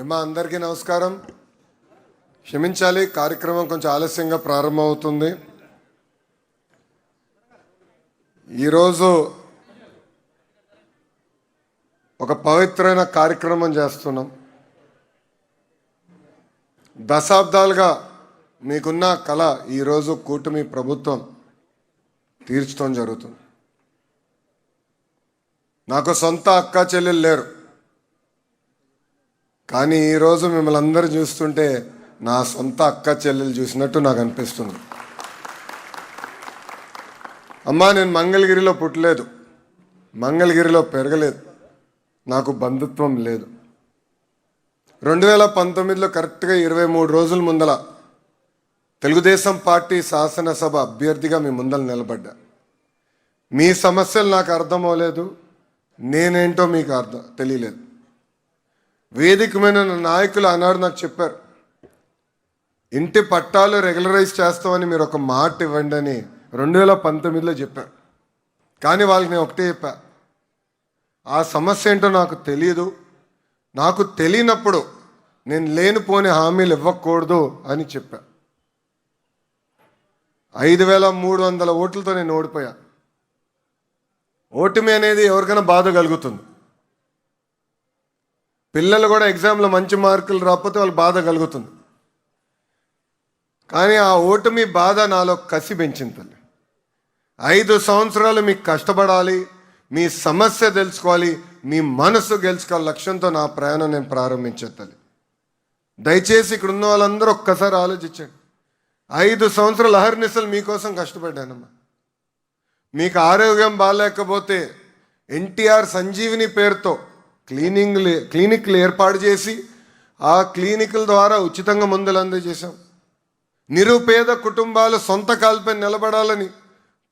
ఏమా అందరికీ నమస్కారం. క్షమించాలి, కార్యక్రమం కొంచెం ఆలస్యంగా ప్రారంభమవుతుంది. ఈరోజు ఒక పవిత్రమైన కార్యక్రమం చేస్తున్నాం. దశాబ్దాలుగా మీకున్న కళ ఈరోజు కూటమి ప్రభుత్వం తీర్చడం జరుగుతుంది. నాకు సొంత అక్క చెల్లెలు లేరు, కానీ ఈరోజు మిమ్మల్ని అందరూ చూస్తుంటే నా సొంత అక్క చెల్లెలు చూసినట్టు నాకు అనిపిస్తుంది. అమ్మా, నేను మంగళగిరిలో పుట్టలేదు, మంగళగిరిలో పెరగలేదు, నాకు బంధుత్వం లేదు. 2019లో కరెక్ట్గా 23 రోజుల ముందల తెలుగుదేశం పార్టీ శాసనసభ అభ్యర్థిగా మీ ముందర నిలబడ్డా. మీ సమస్యలు నాకు అర్థం అవ్వలేదు, నేనేంటో మీకు తెలియలేదు. వేదికమైన నాయకులు ఆనాడు నాకు చెప్పారు, ఇంటి పట్టాలు రెగ్యులరైజ్ చేస్తామని మీరు ఒక మాట ఇవ్వండి అని 2019లో చెప్పారు. కానీ వాళ్ళకి నేను ఒకటే చెప్పా, ఆ సమస్య ఏంటో నాకు తెలియదు, నాకు తెలియనప్పుడు నేను లేనిపోని హామీలు ఇవ్వకూడదు అని చెప్పా. 5300 ఓట్లతో నేను ఓడిపోయా. ఓటమి అనేది ఎవరికైనా బాధ కలుగుతుంది. పిల్లలు కూడా ఎగ్జామ్లో మంచి మార్కులు రాకపోతే వాళ్ళకి బాధ కలుగుతుంది. కానీ ఆ ఓటమి బాధ నాలో కసి పెంచింది తల్లి. 5 సంవత్సరాలు మీకు కష్టపడాలి, మీ సమస్య తెలుసుకోవాలి, మీ మనసు గెలుచుకోవాలి లక్ష్యంతో నా ప్రయాణం నేను ప్రారంభించే తల్లి. దయచేసి ఇక్కడ ఉన్న వాళ్ళందరూ ఒక్కసారి ఆలోచించండి. 5 సంవత్సరాలు అహర్నిశలు మీకోసం కష్టపడ్డానమ్మా. మీకు ఆరోగ్యం బాగాలేకపోతే ఎన్టీఆర్ సంజీవిని పేరుతో క్లినిక్లు ఏర్పాటు చేసి ఆ క్లినిక్ల ద్వారా ఉచితంగా మందులు అందజేశాం. నిరుపేద కుటుంబాలు సొంత కాల్పై నిలబడాలని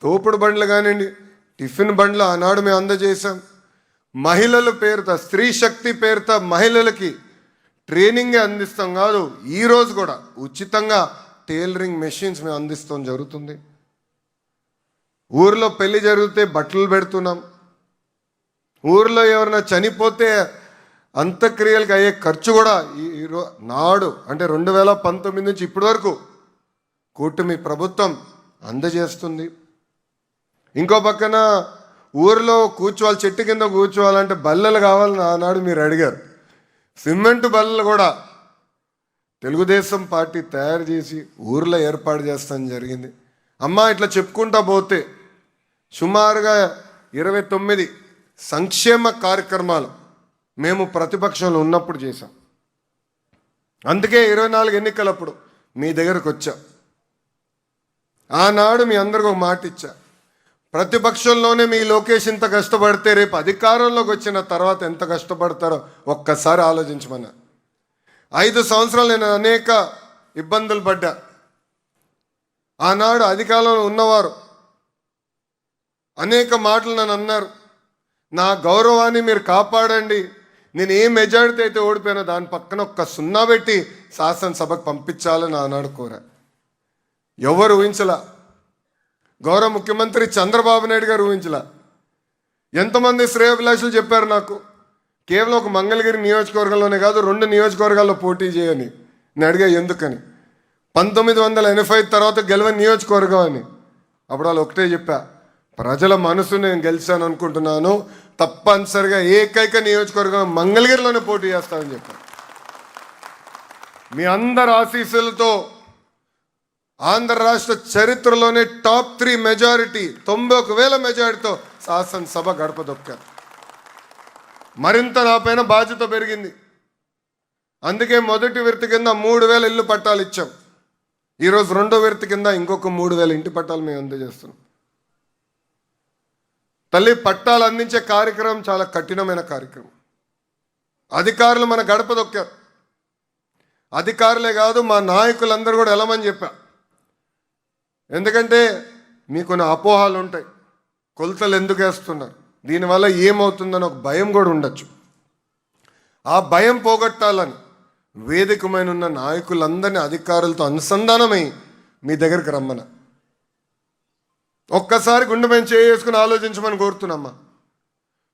తోపుడు బండ్లు కానివ్వండి, టిఫిన్ బండ్లు ఆనాడు మేము అందజేశాం. మహిళల పేరుతో, స్త్రీ శక్తి పేరుతో మహిళలకి ట్రైనింగే అందిస్తాం కాదు, ఈరోజు కూడా ఉచితంగా టైలరింగ్ మెషిన్స్ మేము అందిస్తాం జరుగుతుంది. ఊరిలో పెళ్లి జరిగితే బట్టలు పెడుతున్నాం. ఊరిలో ఎవరైనా చనిపోతే అంత్యక్రియలకు అయ్యే ఖర్చు కూడా నాడు అంటే 2019 నుంచి ఇప్పటి వరకు కూటమి ప్రభుత్వం అందజేస్తుంది. ఇంకో పక్కన ఊరిలో కూర్చోవాలి, చెట్టు కింద కూర్చోవాలంటే బల్లలు కావాలని ఆనాడు మీరు అడిగారు. సిమెంట్ బల్లలు కూడా తెలుగుదేశం పార్టీ తయారు చేసి ఊర్లో ఏర్పాటు చేస్తాం జరిగింది. అమ్మ, ఇట్లా చెప్పుకుంటా పోతే సుమారుగా 29 సంక్షేమ కార్యక్రమాలు మేము ప్రతిపక్షంలో ఉన్నప్పుడు చేశాం. అందుకే 24 ఎన్నికలప్పుడు మీ దగ్గరకు వచ్చా. ఆనాడు మీ అందరికి ఒక మాట ఇచ్చా, ప్రతిపక్షంలోనే మీ లోకేష్ ఇంత కష్టపడితే రేపు అధికారంలోకి వచ్చిన తర్వాత ఎంత కష్టపడతారో ఒక్కసారి ఆలోచించమన్నా. 5 సంవత్సరాలు నేను అనేక ఇబ్బందులు పడ్డా. ఆనాడు అధికారంలో ఉన్నవారు అనేక మాటలు నన్ను అన్నారు, నా గౌరవాన్ని మీరు కాపాడండి, నేను ఏ మెజారిటీ అయితే ఓడిపోయానో దాని పక్కన ఒక్క 0 పెట్టి శాసనసభకు పంపించాలని ఆనాడు కోరా. ఎవరు ఊహించలా, గౌరవ ముఖ్యమంత్రి చంద్రబాబు నాయుడు గారు ఊహించలా. ఎంతమంది శ్రేయోభిలాషులు చెప్పారు నాకు, కేవలం ఒక మంగళగిరి నియోజకవర్గంలోనే కాదు 2 నియోజకవర్గాల్లో పోటీ చేయని. నేను అడిగా ఎందుకని. 1985 తర్వాత గెలవని నియోజకవర్గం అని. అప్పుడు వాళ్ళు ఒకటే చెప్పా, ప్రజల మనసు నేను గెలిచాను అనుకుంటున్నాను, తప్పనిసరిగా ఏకైక నియోజకవర్గం మంగళగిరిలోనే పోటీ చేస్తానని చెప్పాను. మీ అందరి ఆశీస్సులతో ఆంధ్ర రాష్ట్ర చరిత్రలోనే టాప్ 3 మెజారిటీ 91,000 మెజారిటీతో శాసనసభ గడప దొక్కారు. మరింత నా పైన బాధ్యత పెరిగింది. అందుకే మొదటి విడత కింద 3,000 ఇల్లు పట్టాలు ఇచ్చాం. ఈరోజు 2వ విడత కింద ఇంకొక 3,000 ఇంటి పట్టాలు మేము అందజేస్తున్నాం. తల్లి, పట్టాలు అందించే కార్యక్రమం చాలా కఠినమైన కార్యక్రమం. అధికారులు మన గడప దొక్కారు. అధికారులే కాదు, మా నాయకులందరూ కూడా వెళ్ళమని చెప్పా. ఎందుకంటే మీకు కొన్ని అపోహాలు ఉంటాయి, కొలతలు ఎందుకు వేస్తున్నారు, దీనివల్ల ఏమవుతుందని ఒక భయం కూడా ఉండొచ్చు. ఆ భయం పోగొట్టాలని వేదికమైన ఉన్న నాయకులందరినీ అధికారులతో అనుసంధానమై మీ దగ్గరికి రమ్మన. ఒక్కసారి గుండె మేము చేసుకుని ఆలోచించమని కోరుతున్నామ్మా.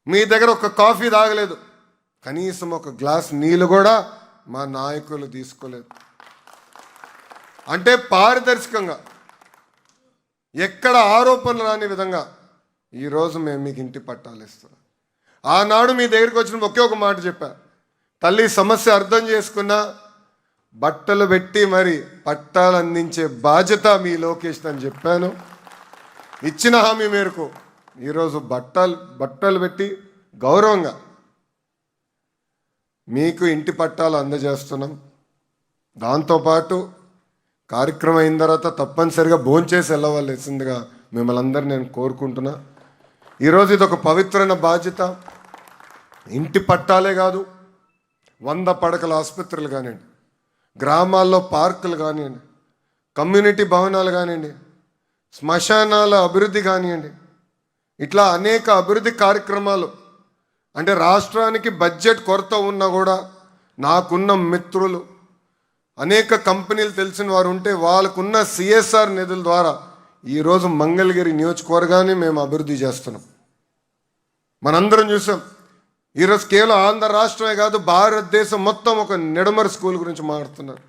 మీ దగ్గర ఒక కాఫీ తాగలేదు, కనీసం ఒక గ్లాస్ నీళ్ళు కూడా మా నాయకులు తీసుకోలేదు. అంటే పారదర్శకంగా ఎక్కడ ఆరోపణలు రాని విధంగా ఈరోజు మేము మీకు ఇంటి పట్టాలు ఇస్తున్నాం. ఆనాడు మీ దగ్గరికి వచ్చిన ఒకే ఒక మాట చెప్పా, తల్లి సమస్య అర్థం చేసుకున్నా బట్టలు పెట్టి మరి పట్టాలు అందించే బాధ్యత మీ లోకేష్ అని చెప్పాను. ఇచ్చిన హామీ మేరకు ఈరోజు బట్టలు పెట్టి గౌరవంగా మీకు ఇంటి పట్టాలు అందజేస్తున్నాం. దాంతోపాటు కార్యక్రమం అయిన తర్వాత తప్పనిసరిగా భోంచేసి వెళ్ళవలసిందిగా మిమ్మల్ని అందరూ నేను కోరుకుంటున్నా. ఈరోజు ఇది ఒక పవిత్రమైన బాధ్యత. ఇంటి పట్టాలే కాదు, 100 పడకల ఆసుపత్రులు కానివ్వండి, గ్రామాల్లో పార్కులు కానివ్వండి, కమ్యూనిటీ భవనాలు కానివ్వండి, శ్మశానాల అభివృద్ధి కానివ్వండి, ఇట్లా అనేక అభివృద్ధి కార్యక్రమాలు. అంటే రాష్ట్రానికి బడ్జెట్ కొరత ఉన్నా కూడా నాకున్న మిత్రులు అనేక కంపెనీలు తెలిసిన వారు ఉంటే వాళ్ళకున్న సిఎస్ఆర్ నిధుల ద్వారా ఈరోజు మంగళగిరి నియోజకవర్గాన్ని మేము అభివృద్ధి చేస్తున్నాం. మనందరం చూసాం. ఈరోజు కేవలం ఆంధ్ర రాష్ట్రమే కాదు, భారతదేశం మొత్తం ఒక నిడమర స్కూల్ గురించి మాట్లాడుతున్నారు.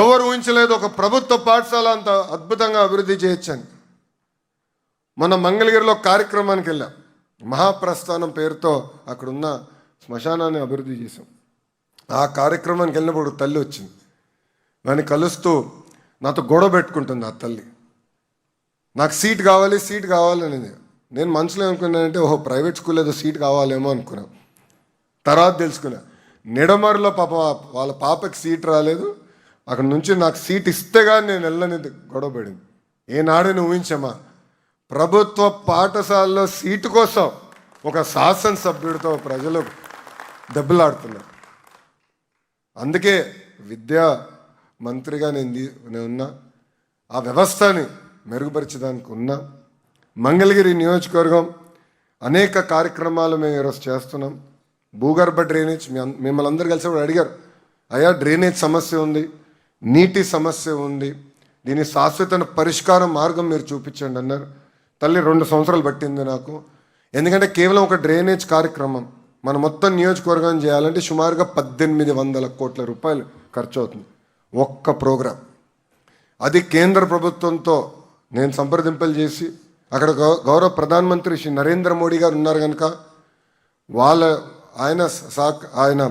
ఎవరు ఊహించలేదు ఒక ప్రభుత్వ పాఠశాల అంత అద్భుతంగా అభివృద్ధి చేయొచ్చని. మన మంగళగిరిలో కార్యక్రమానికి వెళ్ళాం. మహాప్రస్థానం పేరుతో అక్కడున్న శ్మశానాన్ని అభివృద్ధి చేశాం. ఆ కార్యక్రమానికి వెళ్ళినప్పుడు తల్లి వచ్చింది. దాన్ని కలుస్తూ నాతో గొడవ పెట్టుకుంటుంది. ఆ తల్లి నాకు సీట్ కావాలి అనేది. నేను మనసులో అనుకున్నానంటే ఓహో ప్రైవేట్ స్కూల్ ఏదో సీట్ కావాలేమో అనుకున్నాను. తర్వాత తెలుసుకున్నా నిడమరులో వాళ్ళ పాపకి సీట్ రాలేదు, అక్కడ నుంచి నాకు సీట్ ఇస్తే కానీ నేను వెళ్ళనేది గొడవ పడింది. ఏనాడని ఊహించమ్మా, ప్రభుత్వ పాఠశాలలో సీటు కోసం ఒక శాసనసభ్యుడితో ప్రజలు దెబ్బలాడుతున్నారు. అందుకే విద్యా మంత్రిగా నేను ఉన్నా, ఆ వ్యవస్థని మెరుగుపరిచడానికి ఉన్నా. మంగళగిరి నియోజకవర్గం అనేక కార్యక్రమాలు మేము ఈరోజు చేస్తున్నాం. భూగర్భ డ్రైనేజ్ మిమ్మల్ని అందరూ కలిసి కూడా అడిగారు, అయ్యా డ్రైనేజ్ సమస్య ఉంది, నీటి సమస్య ఉంది, దీని శాశ్వత పరిష్కారం మార్గం మీరు చూపించండి అన్నారు. తల్లి 2 సంవత్సరాలు పట్టింది నాకు. ఎందుకంటే కేవలం ఒక డ్రైనేజ్ కార్యక్రమం మన మొత్తం నియోజకవర్గం చేయాలంటే సుమారుగా 1800 కోట్ల రూపాయలు ఖర్చు అవుతుంది ఒక్క ప్రోగ్రాం. అది కేంద్ర ప్రభుత్వంతో నేను సంప్రదింపులు చేసి అక్కడ గౌరవ ప్రధానమంత్రి శ్రీ నరేంద్ర మోడీ గారు ఉన్నారు కనుక ఆయన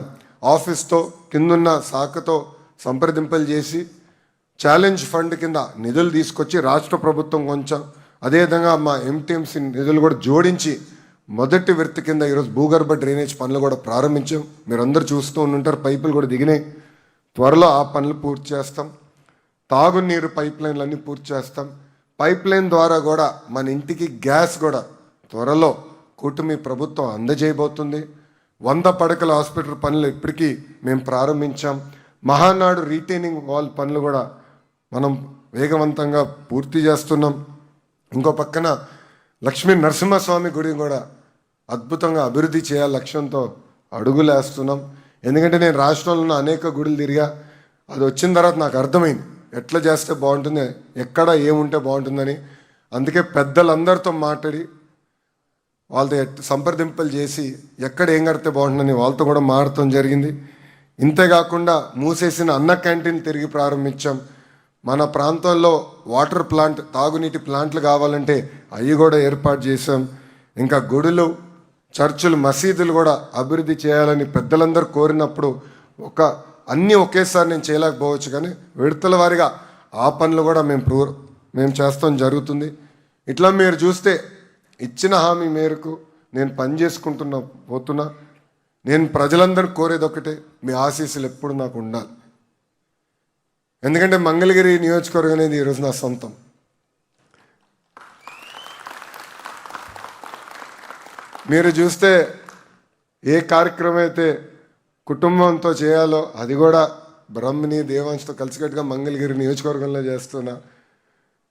ఆఫీస్తో కిందున్న శాఖతో సంప్రదింపులు చేసి ఛాలెంజ్ ఫండ్ కింద నిధులు తీసుకొచ్చి రాష్ట్ర ప్రభుత్వం కొంచెం, అదేవిధంగా మా ఎంటీఎంసీ నిధులు కూడా జోడించి మొదటి విడత కింద ఈరోజు భూగర్భ డ్రైనేజ్ పనులు కూడా ప్రారంభించాం. మీరు అందరూ చూస్తూ ఉంటారు, పైపులు కూడా దిగినాయి. త్వరలో ఆ పనులు పూర్తి చేస్తాం. తాగునీరు పైప్ లైన్లు అన్నీ పూర్తి చేస్తాం. పైప్ లైన్ ద్వారా కూడా మన ఇంటికి గ్యాస్ కూడా త్వరలో కూటమి ప్రభుత్వం అందజేయబోతుంది. 100 పడకల హాస్పిటల్ పనులు ఇప్పటికీ మేము ప్రారంభించాం. మహానాడు రీటైనింగ్ వాల్ పనులు కూడా మనం వేగవంతంగా పూర్తి చేస్తున్నాం. ఇంకో పక్కన లక్ష్మీ నరసింహస్వామి గుడిని కూడా అద్భుతంగా అభివృద్ధి చేయాలి లక్ష్యంతో అడుగులేస్తున్నాం. ఎందుకంటే నేను రాష్ట్రంలో ఉన్న అనేక గుడులు తిరిగా, అది వచ్చిన తర్వాత నాకు అర్థమైంది ఎట్లా చేస్తే బాగుంటుంది, ఎక్కడ ఏముంటే బాగుంటుందని. అందుకే పెద్దలందరితో మాట్లాడి వాళ్ళతో సంప్రదింపులు చేసి ఎక్కడ ఏం కడితే బాగుంటుందని వాళ్ళతో కూడా మాట్లాడటం జరిగింది. ఇంతేకాకుండా మూసేసిన అన్న క్యాంటీన్ తిరిగి ప్రారంభించాం. మన ప్రాంతంలో వాటర్ ప్లాంట్, తాగునీటి ప్లాంట్లు కావాలంటే అవి కూడా ఏర్పాటు చేసాం. ఇంకా గుడులు, చర్చిలు, మసీదులు కూడా అభివృద్ధి చేయాలని పెద్దలందరూ కోరినప్పుడు అన్నీ ఒకేసారి నేను చేయలేకపోవచ్చు, కానీ విడతల వారిగా ఆ పనులు కూడా మేము చేస్తాం జరుగుతుంది. ఇట్లా మీరు చూస్తే ఇచ్చిన హామీ మేరకు నేను పని పోతున్నా. నేను ప్రజలందరూ కోరేది ఒకటే, మీ ఆశీస్సులు ఎప్పుడు నాకు ఉండాలి. ఎందుకంటే మంగళగిరి నియోజకవర్గం అనేది ఈరోజు నా సొంతం. మీరు చూస్తే ఏ కార్యక్రమం అయితే కుటుంబంతో చేయాలో అది కూడా బ్రహ్మని దేవాంశతో కలిసికట్టుగా మంగళగిరి నియోజకవర్గంలో చేస్తున్నా.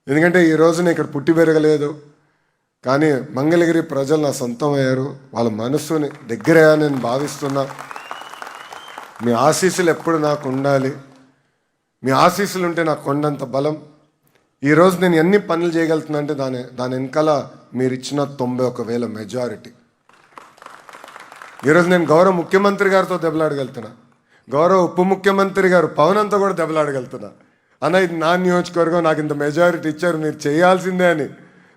ఎందుకంటే ఈ రోజు నేను ఇక్కడ పుట్టి పెరగలేదు, కానీ మంగళగిరి ప్రజలు నా సొంతం అయ్యారు. వాళ్ళ మనస్సుని దగ్గరగా నేను భావిస్తున్నా. మీ ఆశీస్సులు ఎప్పుడు నాకు ఉండాలి. మీ ఆశీస్సులు ఉంటే నాకు కొండంత బలం. ఈరోజు నేను ఎన్ని పనులు చేయగలుగుతున్నా అంటే దాని వెనకాల మీరు ఇచ్చిన 91,000 మెజారిటీ. ఈరోజు నేను గౌరవ ముఖ్యమంత్రి గారితో దెబ్బలాడగలుగుతున్నా, గౌరవ ఉప ముఖ్యమంత్రి గారు పవనంతో కూడా దెబ్బలాడగలుగుతున్నా. అన్న ఇది నా నియోజకవర్గం, నాకు ఇంత మెజారిటీ ఇచ్చారు, మీరు చేయాల్సిందే అని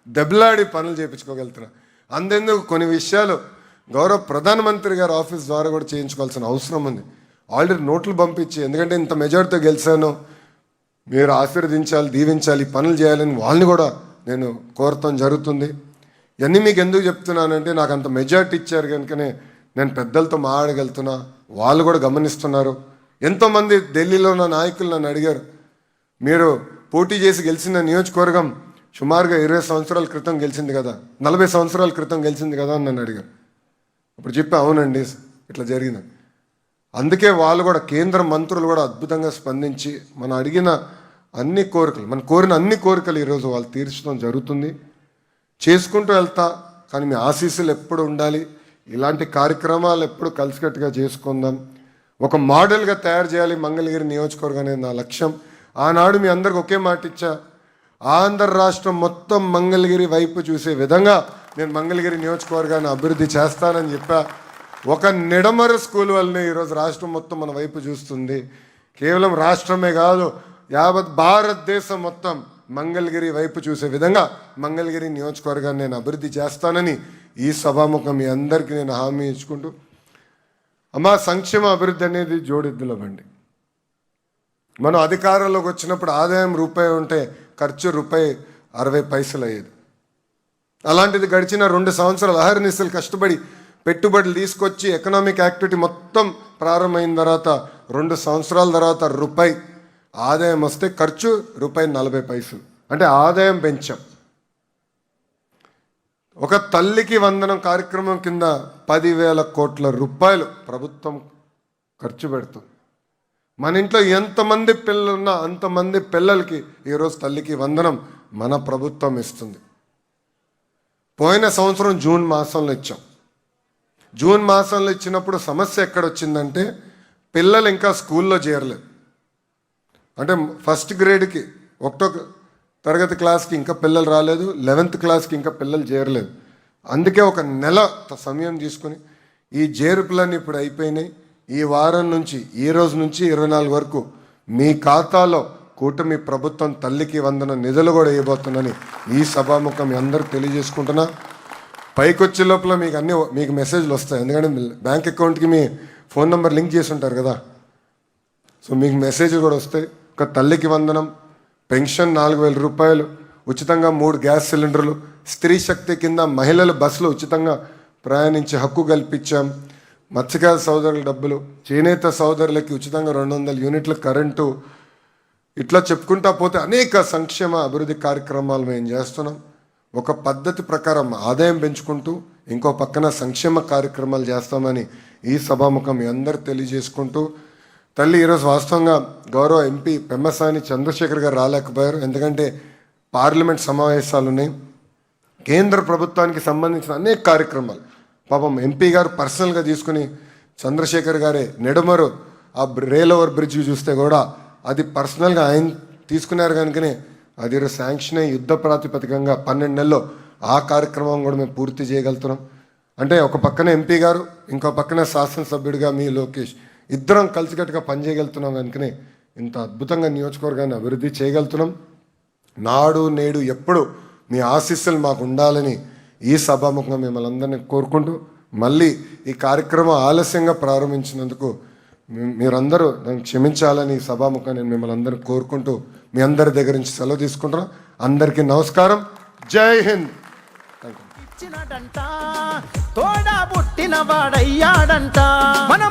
దెబ్బలాడి పనులు చేయించుకోగలుగుతున్నా. అంతెందుకు కొన్ని విషయాలు గౌరవ ప్రధానమంత్రి గారి ఆఫీస్ ద్వారా కూడా చేయించుకోవాల్సిన అవసరం ఉంది. ఆల్రెడీ నోట్లు పంపించి, ఎందుకంటే ఇంత మెజారిటీతో గెలిచాను, మీరు ఆశీర్వదించాలి, దీవించాలి, పనులు చేయాలని వాళ్ళని కూడా నేను కోరటం జరుగుతుంది. ఇవన్నీ మీకు ఎందుకు చెప్తున్నానంటే నాకు అంత మెజారిటీ ఇచ్చారు కనుకనే నేను పెద్దలతో మాట్లాడగలుగుతున్నా, వాళ్ళు కూడా గమనిస్తున్నారు. ఎంతోమంది ఢిల్లీలో ఉన్న నాయకులు నన్ను అడిగారు, మీరు పోటీ చేసి గెలిచిన నియోజకవర్గం సుమారుగా 20 సంవత్సరాల క్రితం గెలిచింది కదా, 40 సంవత్సరాల క్రితం గెలిచింది కదా అని నన్ను అడిగారు. అప్పుడు చెప్పి అవునండి ఇట్లా జరిగింది. అందుకే వాళ్ళు కూడా కేంద్ర మంత్రులు కూడా అద్భుతంగా స్పందించి మనం అడిగిన అన్ని కోరికలు, మనం కోరిన అన్ని కోరికలు ఈరోజు వాళ్ళు తీర్చడం జరుగుతుంది. చేసుకుంటూ వెళ్తా, కానీ మీ ఆశీస్సులు ఎప్పుడు ఉండాలి. ఇలాంటి కార్యక్రమాలు ఎప్పుడు కలిసికట్టుగా చేసుకుందాం. ఒక మోడల్గా తయారు చేయాలి మంగళగిరి నియోజకవర్గం అనేది నా లక్ష్యం. ఆనాడు మీ అందరికి ఒకే మాట ఇచ్చా, ఆంధ్ర రాష్ట్రం మొత్తం మంగళగిరి వైపు చూసే విధంగా నేను మంగళగిరి నియోజకవర్గాన్ని అభివృద్ధి చేస్తానని చెప్పా. ఒక నిడమర స్కూల్ వల్లనే ఈరోజు రాష్ట్రం మొత్తం మన వైపు చూస్తుంది. కేవలం రాష్ట్రమే కాదు, యావత్ భారతదేశం మొత్తం మంగళగిరి వైపు చూసే విధంగా మంగళగిరి నియోజకవర్గాన్ని నేను అభివృద్ధి చేస్తానని ఈ సభాముఖం మీ అందరికీ నేను హామీ ఇచ్చుకుంటూ, అమ్మా సంక్షేమ అభివృద్ధి అనేది జోడెద్దుల బండి. మనం అధికారంలోకి వచ్చినప్పుడు ఆదాయం రూపాయి ఉంటే ఖర్చు రూపాయి 60 పైసలు అయ్యేది. అలాంటిది గడిచిన 2 సంవత్సరాలు అహర్నిశలు కష్టపడి పెట్టుబడులు తీసుకొచ్చి ఎకనామిక్ యాక్టివిటీ మొత్తం ప్రారంభమైన తర్వాత 2 సంవత్సరాల తర్వాత రూపాయి ఆదాయం వస్తే ఖర్చు రూపాయి 40 పైసలు, అంటే ఆదాయం పెంచాం. ఒక తల్లికి వందనం కార్యక్రమం కింద 10,000 కోట్ల రూపాయలు ప్రభుత్వం ఖర్చు పెడుతుంది. మన ఇంట్లో ఎంతమంది పిల్లలున్నా అంతమంది పిల్లలకి ఈరోజు తల్లికి వందనం మన ప్రభుత్వం ఇస్తుంది. పోయిన సంవత్సరం జూన్ మాసంలో ఇచ్చాం. జూన్ మాసంలో ఇచ్చినప్పుడు సమస్య ఎక్కడొచ్చిందంటే పిల్లలు ఇంకా స్కూల్లో చేరలేదు. అంటే ఫస్ట్ గ్రేడ్కి 1వ తరగతి క్లాస్కి ఇంకా పిల్లలు రాలేదు, 11th క్లాస్కి ఇంకా పిల్లలు చేరలేదు. అందుకే ఒక నెల సమయం తీసుకుని ఈ చేర్పులన్నీ ఇప్పుడు అయిపోయినాయి. ఈ వారం నుంచి, ఈ రోజు నుంచి 24 వరకు మీ ఖాతాలో కూటమి ప్రభుత్వం తల్లికి వందన నిధులు కూడా ఇవ్వబోతుందని ఈ సభాముఖం మీ అందరూ తెలియజేసుకుంటున్నా. పైకి వచ్చే లోపల మీకు మెసేజ్లు వస్తాయి, ఎందుకంటే బ్యాంక్ అకౌంట్కి మీ ఫోన్ నెంబర్ లింక్ చేసి ఉంటారు కదా, సో మీకు మెసేజ్లు కూడా వస్తాయి. ఒక తల్లికి వందనం, పెన్షన్ 4,000 రూపాయలు, ఉచితంగా 3 గ్యాస్ సిలిండర్లు, స్త్రీ శక్తి కింద మహిళలు బస్సులు ఉచితంగా ప్రయాణించే హక్కు కల్పించాం. మత్స్యకార సోదరుల డబ్బులు, చేనేత సోదరులకి ఉచితంగా 200 యూనిట్ల కరెంటు, ఇట్లా చెప్పుకుంటా పోతే అనేక సంక్షేమ అభివృద్ధి కార్యక్రమాలు మేము చేస్తున్నాం. ఒక పద్ధతి ప్రకారం ఆదాయం పెంచుకుంటూ ఇంకో పక్కన సంక్షేమ కార్యక్రమాలు చేస్తామని ఈ సభాముఖం మీ అందరు తెలియజేసుకుంటూ, తల్లి ఈరోజు వాస్తవంగా గౌరవ ఎంపీ పెమ్మసాని చంద్రశేఖర్ గారు రాలేకపోయారు, ఎందుకంటే పార్లమెంట్ సమావేశాలు ఉన్నాయి. కేంద్ర ప్రభుత్వానికి సంబంధించిన అనేక కార్యక్రమాలు పాపం ఎంపీ గారు పర్సనల్గా తీసుకుని, చంద్రశేఖర్ గారే నెడమరు ఆ రైల్ ఓవర్ బ్రిడ్జ్ చూస్తే కూడా అది పర్సనల్గా ఆయన తీసుకున్నారు కనుకనే అది శాంక్షన్ అయ్యి యుద్ధ ప్రాతిపదికంగా 12 నెలల్లో ఆ కార్యక్రమం కూడా మేము పూర్తి చేయగలుగుతున్నాం. అంటే ఒక పక్కన ఎంపీ గారు, ఇంకో పక్కన శాసనసభ్యుడిగా మీ లోకేష్, ఇద్దరం కలిసికట్టుగా పనిచేయగలుగుతున్నాం కనుకనే ఇంత అద్భుతంగా నియోజకవర్గాన్ని అభివృద్ధి చేయగలుగుతున్నాం. నాడు నేడు ఎప్పుడు మీ ఆశీస్సులు మాకు ఉండాలని ఈ సభాముఖంగా మిమ్మల్ని అందరినీ కోరుకుంటూ, మళ్ళీ ఈ కార్యక్రమం ఆలస్యంగా ప్రారంభించినందుకు మీరందరూ నన్ను క్షమించాలని ఈ సభాముఖంగా నేను మిమ్మల్ని అందరినీ కోరుకుంటూ మీ అందరి దగ్గర నుంచి సెలవు తీసుకుంటున్నాను. అందరికీ నమస్కారం, జై హింద్. తోడా పుట్టిన వాడయ్యాడంట మన